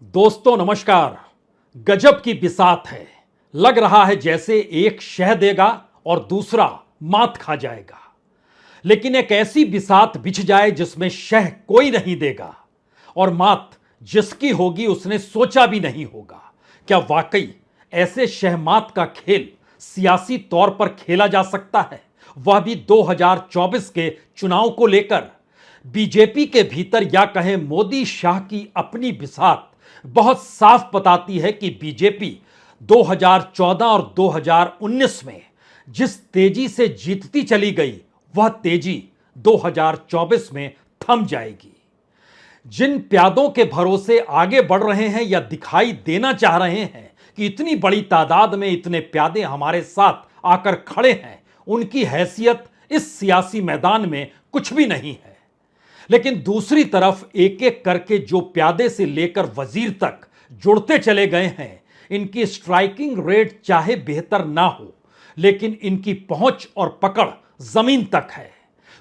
दोस्तों नमस्कार। गजब की बिसात है। लग रहा है जैसे एक शह देगा और दूसरा मात खा जाएगा। लेकिन एक ऐसी बिसात बिछ जाए जिसमें शह कोई नहीं देगा और मात जिसकी होगी उसने सोचा भी नहीं होगा। क्या वाकई ऐसे शहमात का खेल सियासी तौर पर खेला जा सकता है, वह भी 2024 के चुनाव को लेकर? बीजेपी के भीतर या कहें मोदी शाह की अपनी बिसात बहुत साफ बताती है कि बीजेपी 2014 और 2019 में जिस तेजी से जीतती चली गई, वह तेजी 2024 में थम जाएगी। जिन प्यादों के भरोसे आगे बढ़ रहे हैं या दिखाई देना चाह रहे हैं कि इतनी बड़ी तादाद में इतने प्यादे हमारे साथ आकर खड़े हैं, उनकी हैसियत इस सियासी मैदान में कुछ भी नहीं है। लेकिन दूसरी तरफ एक एक करके जो प्यादे से लेकर वजीर तक जुड़ते चले गए हैं, इनकी स्ट्राइकिंग रेट चाहे बेहतर ना हो, लेकिन इनकी पहुंच और पकड़ जमीन तक है।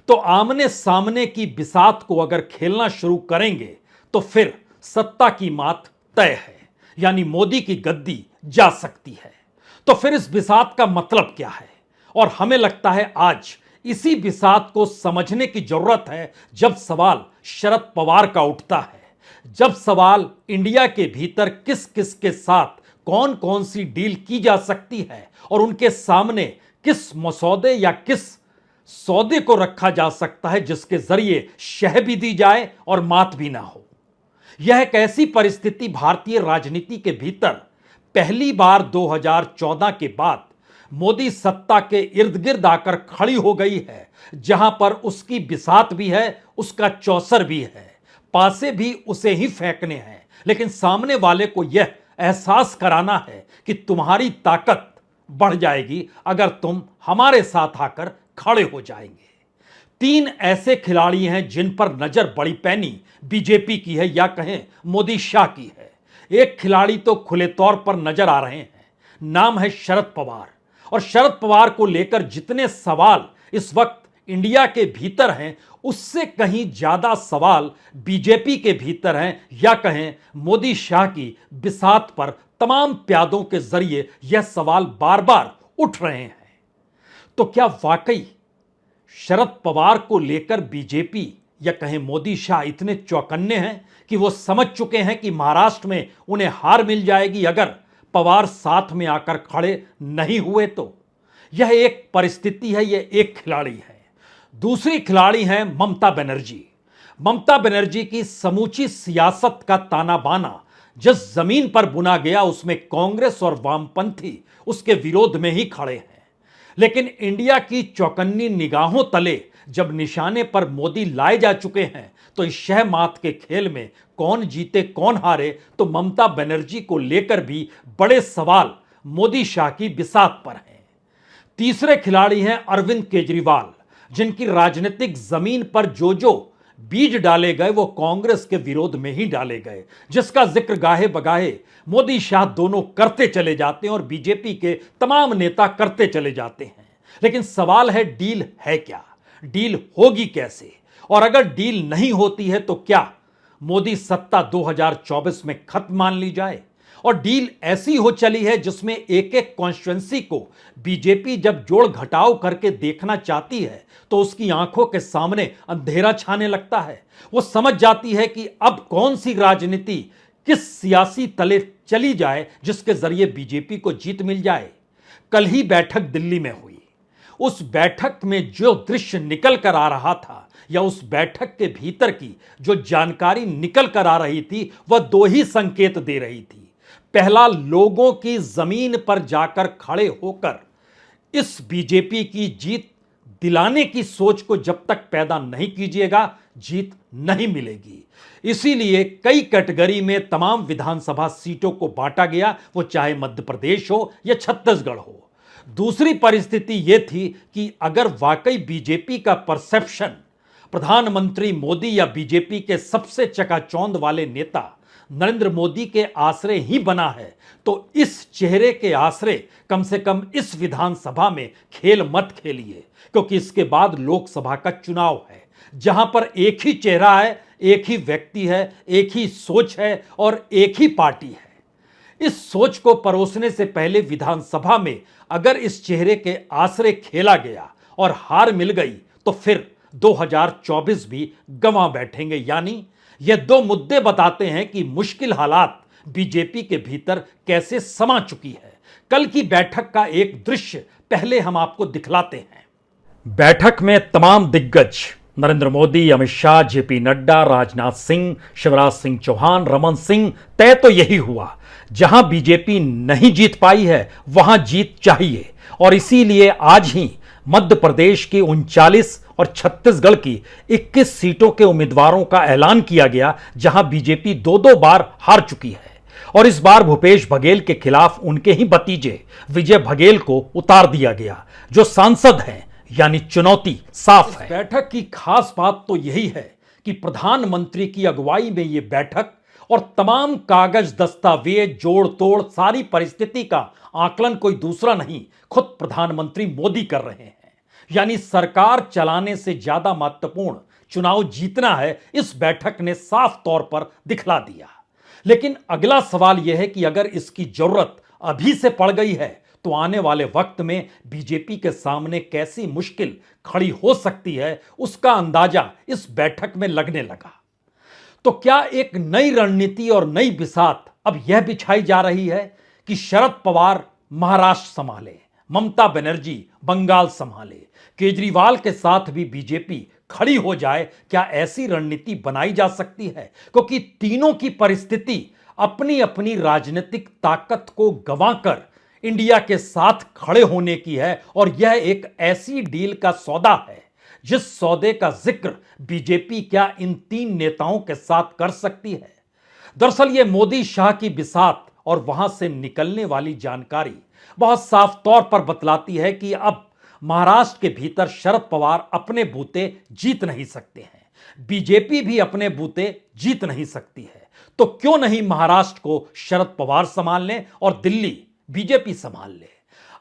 तो आमने सामने की बिसात को अगर खेलना शुरू करेंगे तो फिर सत्ता की मात तय है, यानी मोदी की गद्दी जा सकती है। तो फिर इस बिसात का मतलब क्या है? और हमें लगता है आज इसी बिसात को समझने की जरूरत है जब सवाल शरद पवार का उठता है, जब सवाल इंडिया के भीतर किस किस के साथ कौन कौन सी डील की जा सकती है और उनके सामने किस मसौदे या किस सौदे को रखा जा सकता है जिसके जरिए शह भी दी जाए और मात भी ना हो। यह एक ऐसी परिस्थिति भारतीय राजनीति के भीतर पहली बार 2014 के बाद मोदी सत्ता के इर्द गिर्द आकर खड़ी हो गई है, जहां पर उसकी बिसात भी है, उसका चौसर भी है, पासे भी उसे ही फेंकने हैं, लेकिन सामने वाले को यह एहसास कराना है कि तुम्हारी ताकत बढ़ जाएगी अगर तुम हमारे साथ आकर खड़े हो जाएंगे। तीन ऐसे खिलाड़ी हैं जिन पर नजर बड़ी पैनी बीजेपी की है या कहें मोदी शाह की है। एक खिलाड़ी तो खुले तौर पर नजर आ रहे हैं, नाम है शरद पवार। और शरद पवार को लेकर जितने सवाल इस वक्त इंडिया के भीतर हैं, उससे कहीं ज्यादा सवाल बीजेपी के भीतर हैं या कहें मोदी शाह की बिसात पर तमाम प्यादों के जरिए यह सवाल बार बार उठ रहे हैं। तो क्या वाकई शरद पवार को लेकर बीजेपी या कहें मोदी शाह इतने चौकन्ने हैं कि वो समझ चुके हैं कि महाराष्ट्र में उन्हें हार मिल जाएगी अगर पवार साथ में आकर खड़े नहीं हुए? तो यह एक परिस्थिति है, यह एक खिलाड़ी है। दूसरी खिलाड़ी है ममता बनर्जी। ममता बनर्जी की समूची सियासत का ताना बाना जिस जमीन पर बुना गया, उसमें कांग्रेस और वामपंथी उसके विरोध में ही खड़े हैं। लेकिन इंडिया की चौकन्नी निगाहों तले जब निशाने पर मोदी लाए जा चुके हैं, तो इस शह मात के खेल में कौन जीते कौन हारे, तो ममता बनर्जी को लेकर भी बड़े सवाल मोदी शाह की बिसात पर हैं। तीसरे खिलाड़ी हैं अरविंद केजरीवाल, जिनकी राजनीतिक जमीन पर जो बीज डाले गए वो कांग्रेस के विरोध में ही डाले गए, जिसका जिक्र गाहे बगाहे मोदी शाह दोनों करते चले जाते हैं और बीजेपी के तमाम नेता करते चले जाते हैं। लेकिन सवाल है, डील है क्या? डील होगी कैसे? और अगर डील नहीं होती है तो क्या मोदी सत्ता 2024 में खत्म मान ली जाए? और डील ऐसी हो चली है जिसमें एक एक कॉन्स्टिट्यूएंसी को बीजेपी जब जोड़ घटाव करके देखना चाहती है तो उसकी आंखों के सामने अंधेरा छाने लगता है। वो समझ जाती है कि अब कौन सी राजनीति किस सियासी तले चली जाए जिसके जरिए बीजेपी को जीत मिल जाए। कल ही बैठक दिल्ली में हुई। उस बैठक में जो दृश्य निकल कर आ रहा था या उस बैठक के भीतर की जो जानकारी निकल कर आ रही थी, वह दो ही संकेत दे रही थी। पहला, लोगों की जमीन पर जाकर खड़े होकर इस बीजेपी की जीत दिलाने की सोच को जब तक पैदा नहीं कीजिएगा, जीत नहीं मिलेगी। इसीलिए कई कैटेगरी में तमाम विधानसभा सीटों को बांटा गया, वो चाहे मध्य प्रदेश हो या छत्तीसगढ़ हो। दूसरी परिस्थिति यह थी कि अगर वाकई बीजेपी का परसेप्शन प्रधानमंत्री मोदी या बीजेपी के सबसे चकाचौंध वाले नेता नरेंद्र मोदी के आश्रय ही बना है, तो इस चेहरे के आश्रय कम से कम इस विधानसभा में खेल मत खेलिए, क्योंकि इसके बाद लोकसभा का चुनाव है। जहां पर एक ही चेहरा है, एक ही व्यक्ति है, एक ही सोच है और एक ही पार्टी है। इस सोच को परोसने से पहले विधानसभा में अगर इस चेहरे के आसरे खेला गया और हार मिल गई तो फिर 2024 भी गंवा बैठेंगे। यानी ये दो मुद्दे बताते हैं कि मुश्किल हालात बीजेपी के भीतर कैसे समा चुकी है। कल की बैठक का एक दृश्य पहले हम आपको दिखलाते हैं। बैठक में तमाम दिग्गज नरेंद्र मोदी, अमित शाह, जेपी नड्डा, राजनाथ सिंह, शिवराज सिंह चौहान, रमन सिंह। तय तो यही हुआ, जहां बीजेपी नहीं जीत पाई है वहां जीत चाहिए और इसीलिए आज ही मध्य प्रदेश की 39 और छत्तीसगढ़ की 21 सीटों के उम्मीदवारों का ऐलान किया गया, जहां बीजेपी दो दो बार हार चुकी है और इस बार भूपेश बघेल के खिलाफ उनके ही भतीजे विजय बघेल को उतार दिया गया, जो सांसद हैं। यानी चुनौती साफ है। बैठक की खास बात तो यही है कि प्रधानमंत्री की अगुवाई में यह बैठक और तमाम कागज, दस्तावेज, जोड़ तोड़, सारी परिस्थिति का आकलन कोई दूसरा नहीं, खुद प्रधानमंत्री मोदी कर रहे हैं। यानी सरकार चलाने से ज्यादा महत्वपूर्ण चुनाव जीतना है, इस बैठक ने साफ तौर पर दिखला दिया। लेकिन अगला सवाल यह है कि अगर इसकी जरूरत अभी से पड़ गई है तो आने वाले वक्त में बीजेपी के सामने कैसी मुश्किल खड़ी हो सकती है, उसका अंदाजा इस बैठक में लगने लगा। तो क्या एक नई रणनीति और नई बिसात अब यह बिछाई जा रही है कि शरद पवार महाराष्ट्र संभाले, ममता बनर्जी बंगाल संभाले, केजरीवाल के साथ भी बीजेपी खड़ी हो जाए? क्या ऐसी रणनीति बनाई जा सकती है? क्योंकि तीनों की परिस्थिति अपनी अपनी राजनीतिक ताकत को गंवाकर इंडिया के साथ खड़े होने की है और यह एक ऐसी डील का सौदा है जिस सौदे का जिक्र बीजेपी क्या इन तीन नेताओं के साथ कर सकती है? दरअसल यह मोदी शाह की बिसात और वहां से निकलने वाली जानकारी बहुत साफ तौर पर बतलाती है कि अब महाराष्ट्र के भीतर शरद पवार अपने बूते जीत नहीं सकते हैं, बीजेपी भी अपने बूते जीत नहीं सकती है। तो क्यों नहीं महाराष्ट्र को शरद पवार संभाल लें और दिल्ली बीजेपी संभाल ले?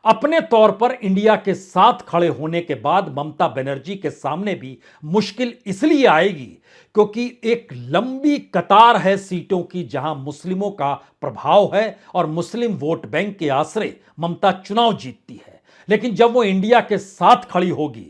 अपने तौर पर इंडिया के साथ खड़े होने के बाद ममता बनर्जी के सामने भी मुश्किल इसलिए आएगी क्योंकि एक लंबी कतार है सीटों की जहां मुस्लिमों का प्रभाव है और मुस्लिम वोट बैंक के आसरे ममता चुनाव जीतती है। लेकिन जब वो इंडिया के साथ खड़ी होगी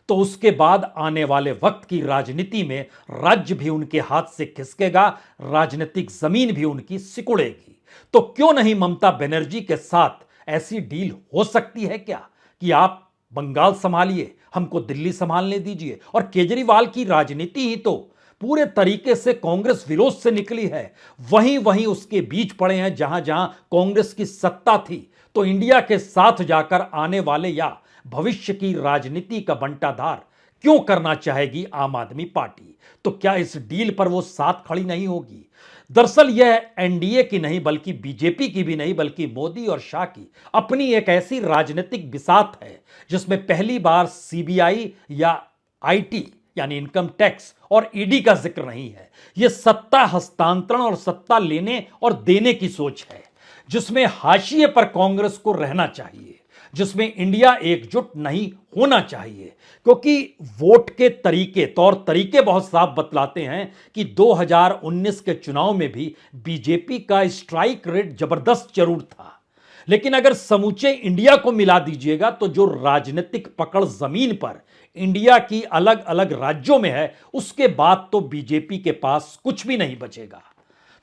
तो उसके बाद आने वाले वक्त की राजनीति में राज्य भी उनके हाथ से खिसकेगा, राजनीतिक जमीन भी उनकी सिकुड़ेगी। तो क्यों नहीं ममता बनर्जी के साथ ऐसी डील हो सकती है क्या कि आप बंगाल संभालिए, हमको दिल्ली संभालने दीजिए। और केजरीवाल की राजनीति ही तो पूरे तरीके से कांग्रेस विरोध से निकली है, वहीं वहीं उसके बीच पड़े हैं जहां जहां कांग्रेस की सत्ता थी। तो इंडिया के साथ जाकर आने वाले या भविष्य की राजनीति का बंटाधार क्यों करना चाहेगी आम आदमी पार्टी? तो क्या इस डील पर वो साथ खड़ी नहीं होगी? दरअसल यह एनडीए की नहीं बल्कि बीजेपी की भी नहीं बल्कि मोदी और शाह की अपनी एक ऐसी राजनीतिक बिसात है जिसमें पहली बार सीबीआई या आईटी यानी इनकम टैक्स और ईडी का जिक्र नहीं है। यह सत्ता हस्तांतरण और सत्ता लेने और देने की सोच है जिसमें हाशिए पर कांग्रेस को रहना चाहिए, जिसमें इंडिया एकजुट नहीं होना चाहिए। क्योंकि वोट के तरीके, तौर तरीके बहुत साफ बतलाते हैं कि 2019 के चुनाव में भी बीजेपी का स्ट्राइक रेट जबरदस्त जरूर था, लेकिन अगर समूचे इंडिया को मिला दीजिएगा तो जो राजनीतिक पकड़ जमीन पर इंडिया की अलग अलग राज्यों में है, उसके बाद तो बीजेपी के पास कुछ भी नहीं बचेगा।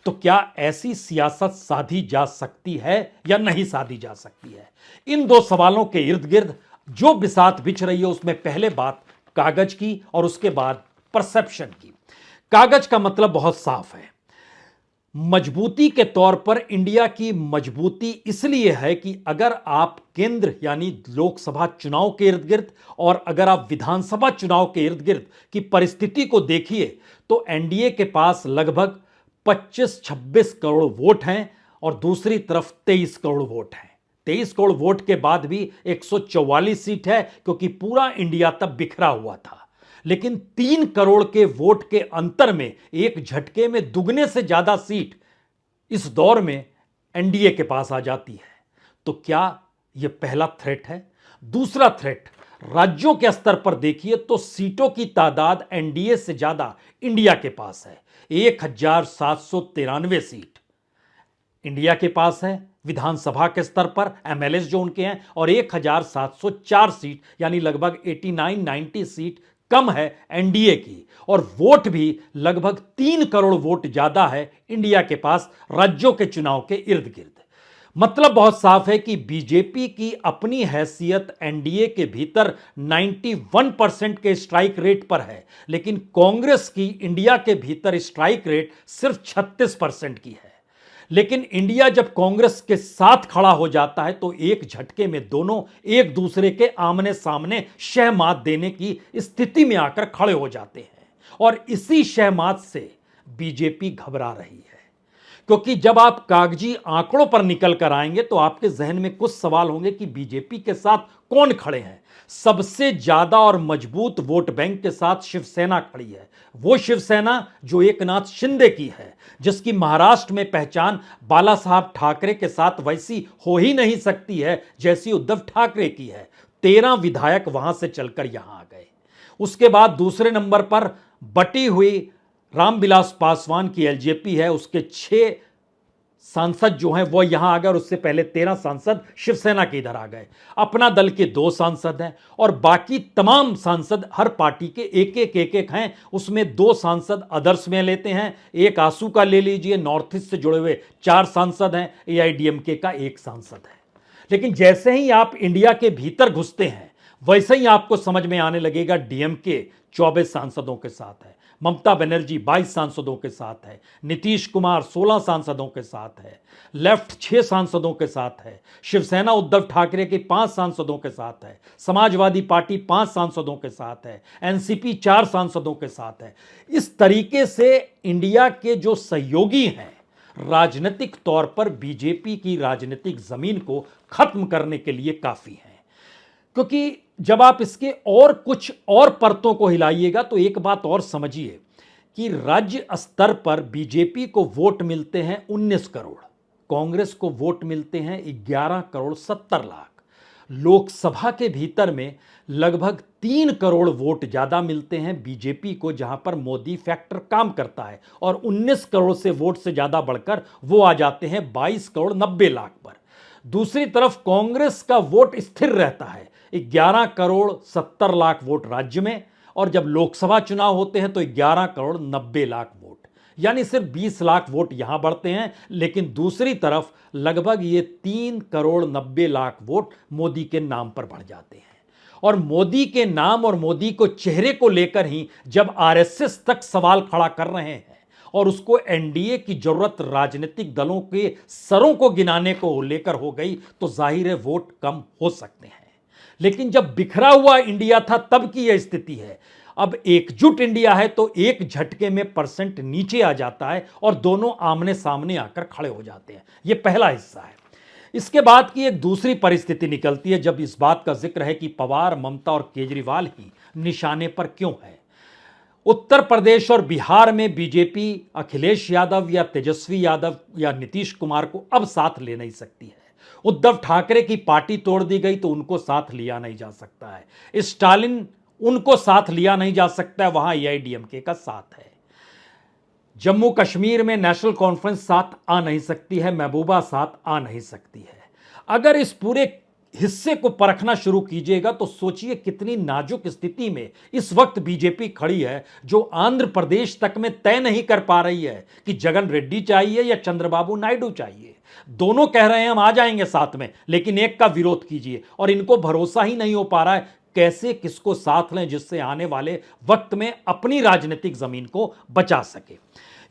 तो क्या ऐसी सियासत साधी जा सकती है या नहीं साधी जा सकती है? इन दो सवालों के इर्द गिर्द जो बिसात बिछ रही है उसमें पहले बात कागज की और उसके बाद परसेप्शन की। कागज का मतलब बहुत साफ है। मजबूती के तौर पर इंडिया की मजबूती इसलिए है कि अगर आप केंद्र यानी लोकसभा चुनाव के इर्द गिर्द और अगर आप विधानसभा चुनाव के इर्द गिर्द की परिस्थिति को देखिए तो एनडीए के पास लगभग 25-26 करोड़ वोट हैं और दूसरी तरफ 23 करोड़ वोट हैं। 23 करोड़ वोट के बाद भी 144 सीट है क्योंकि पूरा इंडिया तब बिखरा हुआ था। लेकिन 3 करोड़ के वोट के अंतर में एक झटके में दुगने से ज्यादा सीट इस दौर में एनडीए के पास आ जाती है। तो क्या यह पहला थ्रेट है? दूसरा थ्रेट राज्यों के स्तर पर देखिए तो सीटों की तादाद एनडीए से ज्यादा इंडिया के पास है। 1793 सीट इंडिया के पास है विधानसभा के स्तर पर, एमएलए जो उनके हैं, और 1704 सीट यानी लगभग 89-90 सीट कम है एनडीए की। और वोट भी लगभग 3 करोड़ वोट ज्यादा है इंडिया के पास राज्यों के चुनाव के इर्द गिर्द। मतलब बहुत साफ है कि बीजेपी की अपनी हैसियत एनडीए के भीतर 91% के स्ट्राइक रेट पर है, लेकिन कांग्रेस की इंडिया के भीतर स्ट्राइक रेट सिर्फ 36% की है। लेकिन इंडिया जब कांग्रेस के साथ खड़ा हो जाता है तो एक झटके में दोनों एक दूसरे के आमने सामने शहमात देने की स्थिति में आकर खड़े हो जाते हैं, और इसी शहमात से बीजेपी घबरा रही है। क्योंकि जब आप कागजी आंकड़ों पर निकल कर आएंगे तो आपके जहन में कुछ सवाल होंगे कि बीजेपी के साथ कौन खड़े हैं। सबसे ज्यादा और मजबूत वोट बैंक के साथ शिवसेना खड़ी है, वो शिवसेना जो एकनाथ शिंदे की है, जिसकी महाराष्ट्र में पहचान बाला साहब ठाकरे के साथ वैसी हो ही नहीं सकती है जैसी उद्धव ठाकरे की है। 13 विधायक वहां से चलकर यहां आ गए। उसके बाद दूसरे नंबर पर बटी हुई रामविलास पासवान की एलजेपी है, उसके 6 सांसद जो हैं वो यहां आ गए, और उससे पहले 13 सांसद शिवसेना के इधर आ गए। अपना दल के 2 सांसद हैं और बाकी तमाम सांसद हर पार्टी के एक एक हैं। उसमें 2 सांसद अदर्स में लेते हैं, एक आंसू का ले लीजिए, नॉर्थ ईस्ट से जुड़े हुए 4 सांसद हैं, एआईडीएमके का 1 सांसद है। लेकिन जैसे ही आप इंडिया के भीतर घुसते हैं वैसे ही आपको समझ में आने लगेगा डीएमके 24 सांसदों के साथ है, ममता बनर्जी 22 सांसदों के साथ है, नीतीश कुमार 16 सांसदों के साथ है, लेफ्ट 6 सांसदों के साथ है, शिवसेना उद्धव ठाकरे के 5 सांसदों के साथ है, समाजवादी पार्टी 5 सांसदों के साथ है, एनसीपी 4 सांसदों के साथ है। इस तरीके से इंडिया के जो सहयोगी हैं राजनीतिक तौर पर बीजेपी की राजनीतिक जमीन को खत्म करने के लिए काफी हैं। क्योंकि जब आप इसके और कुछ और परतों को हिलाइएगा तो एक बात और समझिए कि राज्य स्तर पर बीजेपी को वोट मिलते हैं 19 करोड़, कांग्रेस को वोट मिलते हैं 11 करोड़ 70 लाख। लोकसभा के भीतर में लगभग 3 करोड़ वोट ज्यादा मिलते हैं बीजेपी को, जहां पर मोदी फैक्टर काम करता है, और 19 करोड़ से वोट से ज्यादा बढ़कर वो आ जाते हैं 22 करोड़ 90 लाख पर। दूसरी तरफ कांग्रेस का वोट स्थिर रहता है 11 करोड़ 70 लाख वोट राज्य में, और जब लोकसभा चुनाव होते हैं तो 11 करोड़ 90 लाख वोट, यानी सिर्फ 20 लाख वोट यहां बढ़ते हैं। लेकिन दूसरी तरफ लगभग ये 3 करोड़ 90 लाख वोट मोदी के नाम पर बढ़ जाते हैं। और मोदी के नाम और मोदी को चेहरे को लेकर ही जब आरएसएस तक सवाल खड़ा कर रहे हैं और उसको एनडीए की जरूरत राजनीतिक दलों के सरों को गिनाने को लेकर हो गई तो जाहिर है वोट कम हो सकते हैं। लेकिन जब बिखरा हुआ इंडिया था तब की यह स्थिति है। अब एकजुट इंडिया है तो एक झटके में परसेंट नीचे आ जाता है और दोनों आमने सामने आकर खड़े हो जाते हैं। यह पहला हिस्सा है। इसके बाद की एक दूसरी परिस्थिति निकलती है जब इस बात का जिक्र है कि पवार, ममता और केजरीवाल ही निशाने पर क्यों है। उत्तर प्रदेश और बिहार में बीजेपी अखिलेश यादव या तेजस्वी यादव या नीतीश कुमार को अब साथ ले नहीं सकती है। उद्धव ठाकरे की पार्टी तोड़ दी गई तो उनको साथ लिया नहीं जा सकता है। स्टालिन उनको साथ लिया नहीं जा सकता है, वहां एआईडीएमके का साथ है। जम्मू कश्मीर में नेशनल कॉन्फ्रेंस साथ आ नहीं सकती है, महबूबा साथ आ नहीं सकती है। अगर इस पूरे हिस्से को परखना शुरू कीजिएगा तो सोचिए कितनी नाजुक स्थिति में इस वक्त बीजेपी खड़ी है, जो आंध्र प्रदेश तक में तय नहीं कर पा रही है कि जगन रेड्डी चाहिए या चंद्रबाबू नायडू चाहिए। दोनों कह रहे हैं हम आ जाएंगे साथ में, लेकिन एक का विरोध कीजिए, और इनको भरोसा ही नहीं हो पा रहा है कैसे किसको साथ लें जिससे आने वाले वक्त में अपनी राजनीतिक जमीन को बचा सके।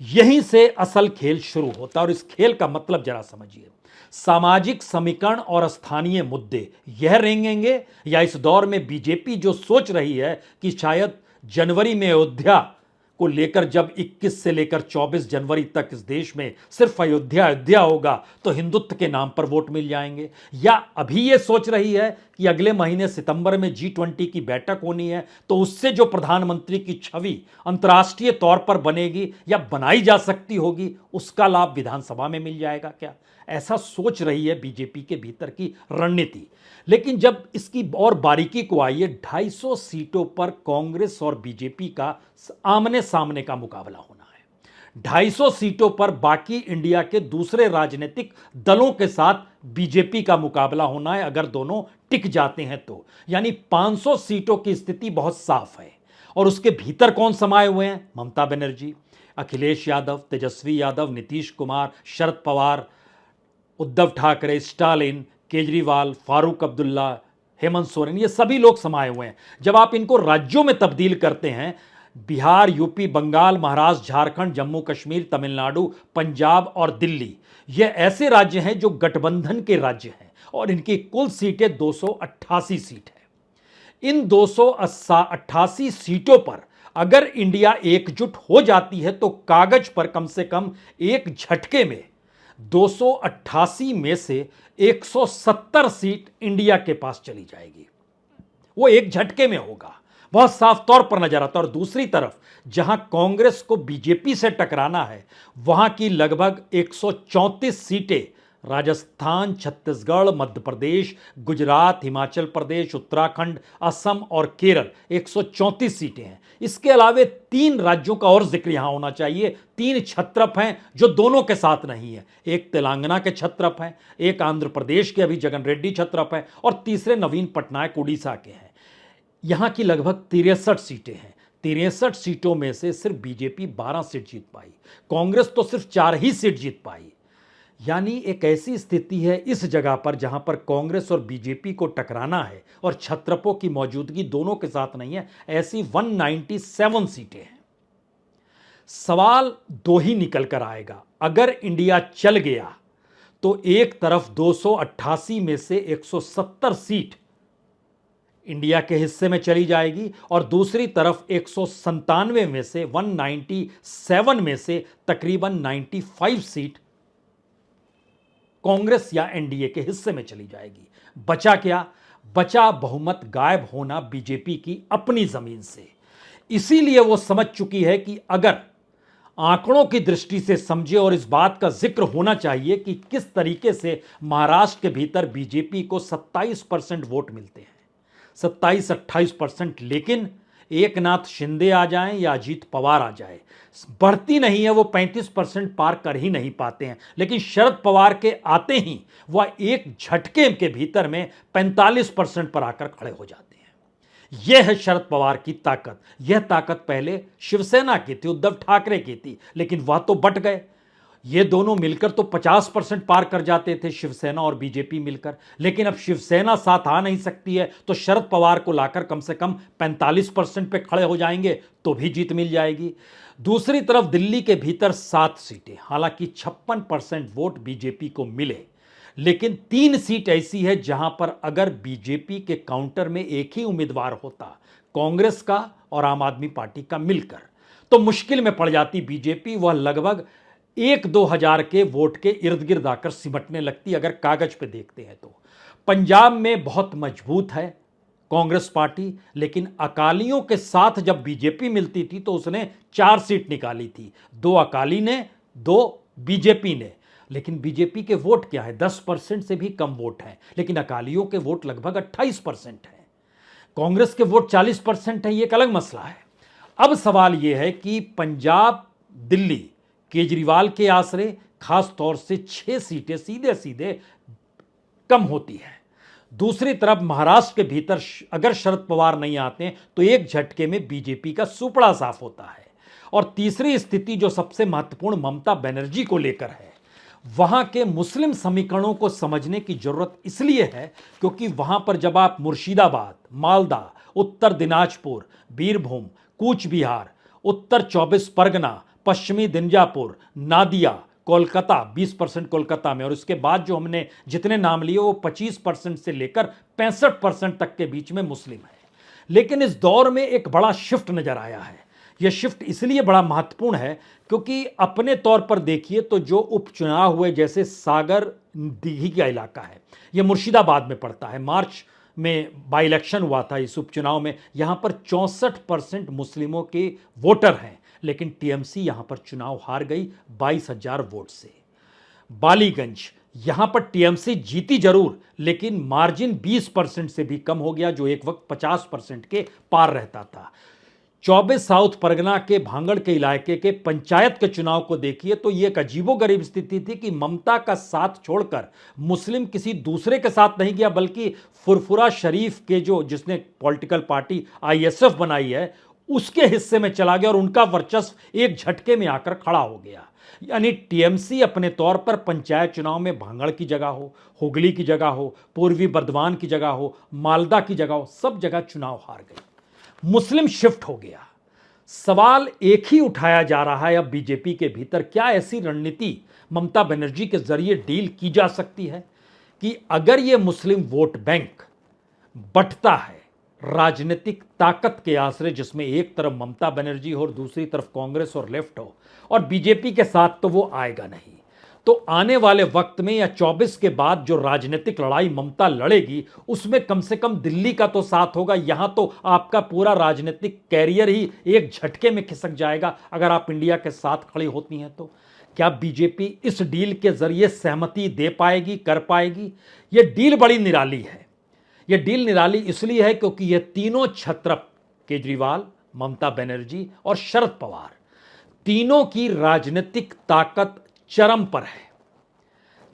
यहीं से असल खेल शुरू होता है, और इस खेल का मतलब जरा समझिए। सामाजिक समीकरण और स्थानीय मुद्दे यह रेंगेंगे, या इस दौर में बीजेपी जो सोच रही है कि शायद जनवरी में अयोध्या को लेकर, जब 21 से लेकर 24 जनवरी तक इस देश में सिर्फ अयोध्या अयोध्या होगा तो हिंदुत्व के नाम पर वोट मिल जाएंगे, या अभी यह सोच रही है कि अगले महीने सितंबर में G20 की बैठक होनी है, तो उससे जो प्रधानमंत्री की छवि अंतर्राष्ट्रीय तौर पर बनेगी या बनाई जा सकती होगी, उसका लाभ विधानसभा में मिल जाएगा क्या? ऐसा सोच रही है बीजेपी के भीतर की रणनीति। लेकिन जब इसकी और बारीकी को आइए, 250 सीटों पर कांग्रेस और बीजेपी का आमने सामने का मुकाबला होना है। 250 सीटों पर बाकी इंडिया के दूसरे राजनीतिक दलों के साथ बीजेपी का मुकाबला होना है, अगर दोनों टिक जाते हैं तो। यानी 500 सीटों की स्थिति बहुत साफ है। और उसके भीतर कौन समाये हुए हैं? ममता बनर्जी, अखिलेश यादव, तेजस्वी यादव, नीतीश कुमार, शरद पवार, उद्धव ठाकरे, स्टालिन, केजरीवाल, फारूक अब्दुल्ला, हेमंत सोरेन, ये सभी लोग समाये हुए हैं। जब आप इनको राज्यों में तब्दील करते हैं, बिहार, यूपी, बंगाल, महाराष्ट्र, झारखंड, जम्मू कश्मीर, तमिलनाडु, पंजाब और दिल्ली, ये ऐसे राज्य हैं जो गठबंधन के राज्य हैं और इनकी कुल सीटें 288 सीट है। इन 288 सीटों पर अगर इंडिया एकजुट हो जाती है तो कागज पर कम से कम एक झटके में 288 में से 170 सीट इंडिया के पास चली जाएगी। वो एक झटके में होगा, बहुत साफ तौर पर नजर आता है। और दूसरी तरफ जहां कांग्रेस को बीजेपी से टकराना है, वहां की लगभग 134 सीटें राजस्थान, छत्तीसगढ़, मध्य प्रदेश, गुजरात, हिमाचल प्रदेश, उत्तराखंड, असम और केरल, 134 सीटें हैं। इसके अलावे 3 राज्यों का और जिक्र यहां होना चाहिए। 3 छत्रप हैं जो दोनों के साथ नहीं है। एक तेलंगाना के छत्रप हैं, एक आंध्र प्रदेश के अभी जगन रेड्डी छत्रप हैं और तीसरे नवीन पटनायक उड़ीसा के हैं। यहां की लगभग 63 सीटें हैं। 63 सीटों में से सिर्फ बीजेपी 12 सीट जीत पाई, कांग्रेस तो सिर्फ 4 ही सीट जीत पाई। यानी एक ऐसी स्थिति है इस जगह पर जहां पर कांग्रेस और बीजेपी को टकराना है और छत्रपों की मौजूदगी दोनों के साथ नहीं है। ऐसी 197 सीटें हैं। सवाल 2 ही निकल कर आएगा। अगर इंडिया चल गया तो एक तरफ 288 में से 170 सीट इंडिया के हिस्से में चली जाएगी और दूसरी तरफ 197 में से 197 में से तकरीबन 95 सीट कांग्रेस या एनडीए के हिस्से में चली जाएगी। बचा क्या? बचा बहुमत गायब होना बीजेपी की अपनी जमीन से। इसीलिए वो समझ चुकी है कि अगर आंकड़ों की दृष्टि से समझे, और इस बात का जिक्र होना चाहिए कि किस तरीके से महाराष्ट्र के भीतर बीजेपी को 27% वोट मिलते हैं, 27-28%। लेकिन एकनाथ शिंदे आ जाएं या अजीत पवार आ जाए, बढ़ती नहीं है, वो 35% पार कर ही नहीं पाते हैं। लेकिन शरद पवार के आते ही वह एक झटके के भीतर में 45% पर आकर खड़े हो जाते हैं। यह है शरद पवार की ताकत। यह ताकत पहले शिवसेना की थी, उद्धव ठाकरे की थी, लेकिन वह तो बट गए। ये दोनों मिलकर तो 50% पार कर जाते थे, शिवसेना और बीजेपी मिलकर। लेकिन अब शिवसेना साथ आ नहीं सकती है, तो शरद पवार को लाकर कम से कम 45% पे खड़े हो जाएंगे तो भी जीत मिल जाएगी। दूसरी तरफ दिल्ली के भीतर 7 सीटें, हालांकि 56% वोट बीजेपी को मिले, लेकिन 3 सीट ऐसी है जहां पर अगर बीजेपी के काउंटर में एक ही उम्मीदवार होता, कांग्रेस का और आम आदमी पार्टी का मिलकर, तो मुश्किल में पड़ जाती बीजेपी। वह लगभग 1-2 हजार के वोट के इर्द गिर्द आकर सिमटने लगती अगर कागज पे देखते हैं तो। पंजाब में बहुत मजबूत है कांग्रेस पार्टी, लेकिन अकालियों के साथ जब बीजेपी मिलती थी तो उसने 4 सीट निकाली थी, 2 अकाली ने, 2 बीजेपी ने। लेकिन बीजेपी के वोट क्या है? 10% से भी कम वोट है, लेकिन अकालियों के वोट लगभग 28% है। कांग्रेस के वोट 40% है, ये एक अलग मसला है। अब सवाल यह है कि पंजाब, दिल्ली केजरीवाल के आसरे, खास तौर से 6 सीटें सीधे सीधे कम होती है। दूसरी तरफ महाराष्ट्र के भीतर अगर शरद पवार नहीं आते तो एक झटके में बीजेपी का सुपड़ा साफ होता है। और तीसरी स्थिति जो सबसे महत्वपूर्ण ममता बनर्जी को लेकर है, वहां के मुस्लिम समीकरणों को समझने की जरूरत इसलिए है क्योंकि वहां पर जब आप मुर्शिदाबाद, मालदा, उत्तर दिनाजपुर, बीरभूम, कूच बिहार, उत्तर 24 परगना, पश्चिमी दिंजापुर, नादिया, कोलकाता, 20% कोलकाता में, और उसके बाद जो हमने जितने नाम लिए वो 25% से लेकर 65% तक के बीच में मुस्लिम है। लेकिन इस दौर में एक बड़ा शिफ्ट नजर आया है। यह शिफ्ट इसलिए बड़ा महत्वपूर्ण है क्योंकि अपने तौर पर देखिए तो जो उपचुनाव हुए, जैसे सागर दीघी का इलाका है, यह मुर्शिदाबाद में पड़ता है, मार्च में बाई इलेक्शन हुआ था, इस उपचुनाव में, यहां पर 64% मुस्लिमों के वोटर हैं, लेकिन टीएमसी यहां पर चुनाव हार गई 22,000 वोट से। बालीगंज, यहां पर टीएमसी जीती जरूर, लेकिन मार्जिन 20% से भी कम हो गया, जो एक वक्त 50% के पार रहता था। 24 साउथ परगना के भांगड़ के इलाके के पंचायत के चुनाव को देखिए तो यह एक अजीबोगरीब स्थिति थी कि ममता का साथ छोड़कर मुस्लिम किसी दूसरे के साथ नहीं गया, बल्कि फुरफुरा शरीफ के जो जिसने पॉलिटिकल पार्टी आईएसएफ बनाई है उसके हिस्से में चला गया और उनका वर्चस्व एक झटके में आकर खड़ा हो गया। यानी टीएमसी अपने तौर पर पंचायत चुनाव में भांगड़ की जगह हो, हुगली की जगह हो, पूर्वी बर्धमान की जगह हो, मालदा की जगह हो, सब जगह चुनाव हार गई। मुस्लिम शिफ्ट हो गया। सवाल एक ही उठाया जा रहा है अब बीजेपी के भीतर, क्या ऐसी रणनीति ममता बनर्जी के जरिए डील की जा सकती है कि अगर यह मुस्लिम वोट बैंक बंटता है राजनीतिक ताकत के आश्रय, जिसमें एक तरफ ममता बनर्जी हो और दूसरी तरफ कांग्रेस और लेफ्ट हो, और बीजेपी के साथ तो वो आएगा नहीं, तो आने वाले वक्त में या 24 के बाद जो राजनीतिक लड़ाई ममता लड़ेगी उसमें कम से कम दिल्ली का तो साथ होगा। यहां तो आपका पूरा राजनीतिक कैरियर ही एक झटके में खिसक जाएगा अगर आप इंडिया के साथ खड़ी होती हैं तो। क्या बीजेपी इस डील के जरिए सहमति दे पाएगी, कर पाएगी? यह डील बड़ी निराली है। यह डील निराली इसलिए है क्योंकि यह तीनों छत्रप, केजरीवाल, ममता बनर्जी और शरद पवार, तीनों की राजनीतिक ताकत चरम पर है।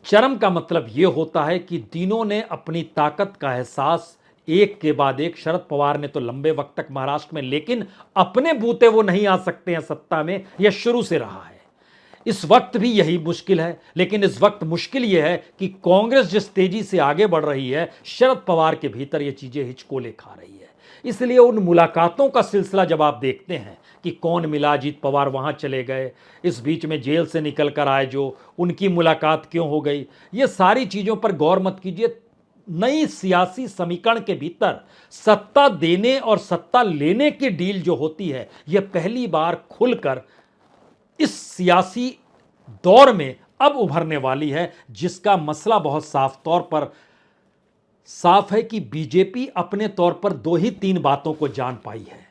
चरम का मतलब यह होता है कि तीनों ने अपनी ताकत का एहसास एक के बाद एक, शरद पवार ने तो लंबे वक्त तक महाराष्ट्र में, लेकिन अपने बूते वो नहीं आ सकते हैं सत्ता में, यह शुरू से रहा है। इस वक्त भी यही मुश्किल है, लेकिन इस वक्त मुश्किल यह है कि कांग्रेस जिस तेजी से आगे बढ़ रही है, शरद पवार के भीतर यह चीजें हिचकोले खा रही है। इसलिए उन मुलाकातों का सिलसिला जब आप देखते हैं कि कौन मिला, अजीत पवार वहां चले गए, इस बीच में जेल से निकल कर आए जो, उनकी मुलाकात क्यों हो गई, ये सारी चीजों पर गौर मत कीजिए। नई सियासी समीकरण के भीतर सत्ता देने और सत्ता लेने की डील जो होती है, यह पहली बार खुलकर इस सियासी दौर में अब उभरने वाली है, जिसका मसला बहुत साफ तौर पर साफ है कि बीजेपी अपने तौर पर 2 ही 3 बातों को जान पाई है।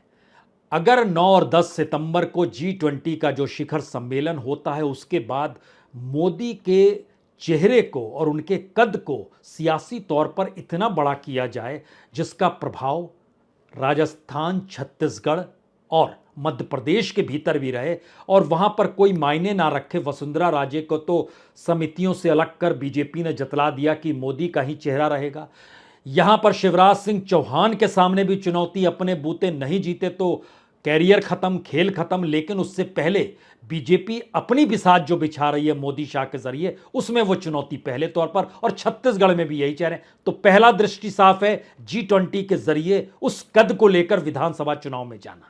अगर 9 और 10 सितंबर को G20 का जो शिखर सम्मेलन होता है, उसके बाद मोदी के चेहरे को और उनके कद को सियासी तौर पर इतना बड़ा किया जाए जिसका प्रभाव राजस्थान, छत्तीसगढ़ और मध्य प्रदेश के भीतर भी रहे, और वहां पर कोई मायने ना रखे। वसुंधरा राजे को तो समितियों से अलग कर बीजेपी ने जतला दिया कि मोदी का ही चेहरा रहेगा। यहां पर शिवराज सिंह चौहान के सामने भी चुनौती, अपने बूते नहीं जीते तो कैरियर खत्म, खेल खत्म। लेकिन उससे पहले बीजेपी अपनी बिसात जो बिछा रही है मोदी शाह के जरिए, उसमें वो चुनौती पहले तौर पर, और छत्तीसगढ़ में भी यही चाह रहे हैं। तो पहला दृष्टि साफ है, G20 के जरिए उस कद को लेकर विधानसभा चुनाव में जाना।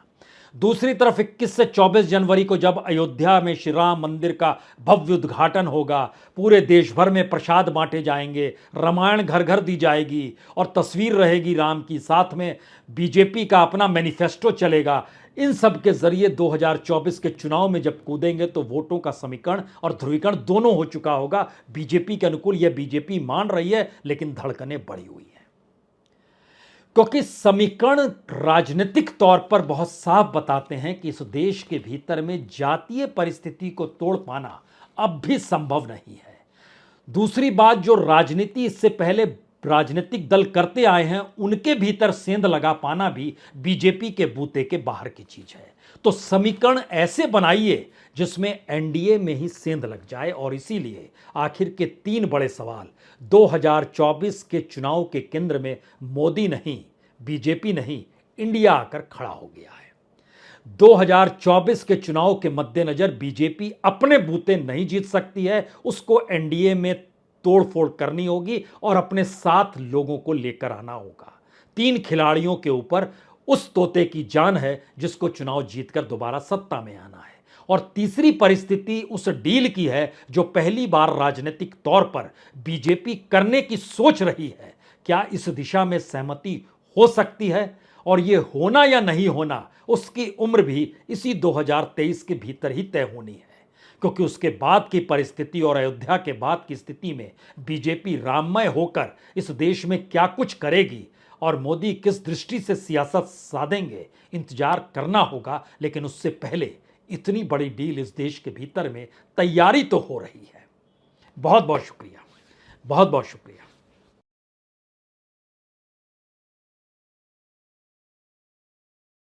दूसरी तरफ 21 से 24 जनवरी को जब अयोध्या में श्री राम मंदिर का भव्य उद्घाटन होगा, पूरे देश भर में प्रसाद बांटे जाएंगे, रामायण घर घर दी जाएगी और तस्वीर रहेगी राम की, साथ में बीजेपी का अपना मैनिफेस्टो चलेगा। इन सब के जरिए 2024 के चुनाव में जब कूदेंगे तो वोटों का समीकरण और ध्रुवीकरण दोनों हो चुका होगा बीजेपी के अनुकूल। यह बीजेपी मान रही है, लेकिन धड़कनें बढ़ी हुई हैं, क्योंकि समीकरण राजनीतिक तौर पर बहुत साफ बताते हैं कि इस देश के भीतर में जातीय परिस्थिति को तोड़ पाना अब भी संभव नहीं है। दूसरी बात, जो राजनीति इससे पहले राजनीतिक दल करते आए हैं, उनके भीतर सेंध लगा पाना भी बीजेपी के बूते के बाहर की चीज है। तो समीकरण ऐसे बनाइए जिसमें एनडीए में ही सेंध लग जाए। और इसीलिए आखिर के 3 बड़े सवाल 2024 के चुनाव के केंद्र में मोदी नहीं, बीजेपी नहीं, इंडिया आकर खड़ा हो गया है। 2024 के चुनाव के मद्देनजर बीजेपी अपने बूते नहीं जीत सकती है, उसको एनडीए में तोड़फोड़ करनी होगी और अपने साथ लोगों को लेकर आना होगा। 3 खिलाड़ियों के ऊपर उस तोते की जान है जिसको चुनाव जीतकर दोबारा सत्ता में आना है। और तीसरी परिस्थिति उस डील की है जो पहली बार राजनीतिक तौर पर बीजेपी करने की सोच रही है। क्या इस दिशा में सहमति हो सकती है? और यह होना या नहीं होना, उसकी उम्र भी इसी 2023 के भीतर ही तय होनी है, क्योंकि उसके बाद की परिस्थिति और अयोध्या के बाद की स्थिति में बीजेपी राममय होकर इस देश में क्या कुछ करेगी और मोदी किस दृष्टि से सियासत साधेंगे, इंतजार करना होगा। लेकिन उससे पहले इतनी बड़ी डील इस देश के भीतर में तैयारी तो हो रही है। बहुत बहुत शुक्रिया, बहुत बहुत शुक्रिया।